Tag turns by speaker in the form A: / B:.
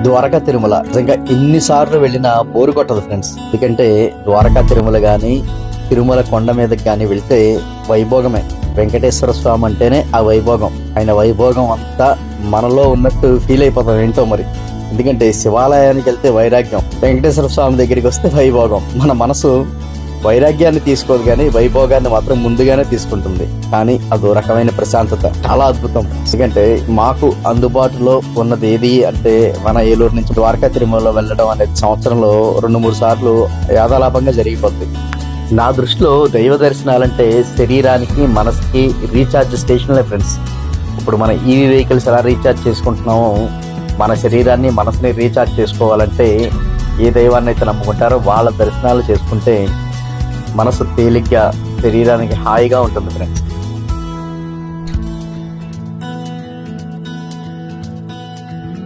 A: ద్వారకా తిరుమల నిజంగా ఎన్నిసార్లు వెళ్ళినా బోరు కొట్టదు ఫ్రెండ్స్. ఎందుకంటే ద్వారకా తిరుమల గాని తిరుమల కొండ మీదకి గాని వెళ్తే వైభోగమే. వెంకటేశ్వర స్వామి అంటేనే ఆ వైభోగం. ఆయన వైభోగం అంతా మనలో ఉన్నట్టు ఫీల్ అయిపోతాం ఏంటో మరి. ఎందుకంటే శివాలయానికి వెళ్తే వైరాగ్యం, వెంకటేశ్వర స్వామి దగ్గరికి వస్తే వైభోగం. మన మనసు వైరాగ్యాన్ని తీసుకోదు కానీ వైభోగాన్ని మాత్రం ముందుగానే తీసుకుంటుంది. కానీ అదో రకమైన ప్రశాంతత, చాలా అద్భుతం. ఎందుకంటే మాకు అందుబాటులో ఉన్నది ఏది అంటే మన ఏలూరు నుంచి ద్వారకా తిరుమలలో వెళ్ళడం అనేది సంవత్సరంలో 2-3 సార్లు యాదాలాపంగా జరిగిపోద్ది. నా దృష్టిలో దైవ దర్శనాలంటే శరీరానికి మనసుకి రీఛార్జ్ స్టేషన్లే ఫ్రెండ్స్. ఇప్పుడు మన ఈవీ వెహికల్స్ ఎలా రీఛార్జ్ చేసుకుంటున్నామో మన శరీరాన్ని మనసుని రీఛార్జ్ చేసుకోవాలంటే ఏ దైవాన్ని అయితే నమ్ముకుంటారో వాళ్ళ దర్శనాలు చేసుకుంటే మనసు తేలిగ్గా, శరీరానికి హాయిగా ఉంటుంది ఫ్రెండ్స్.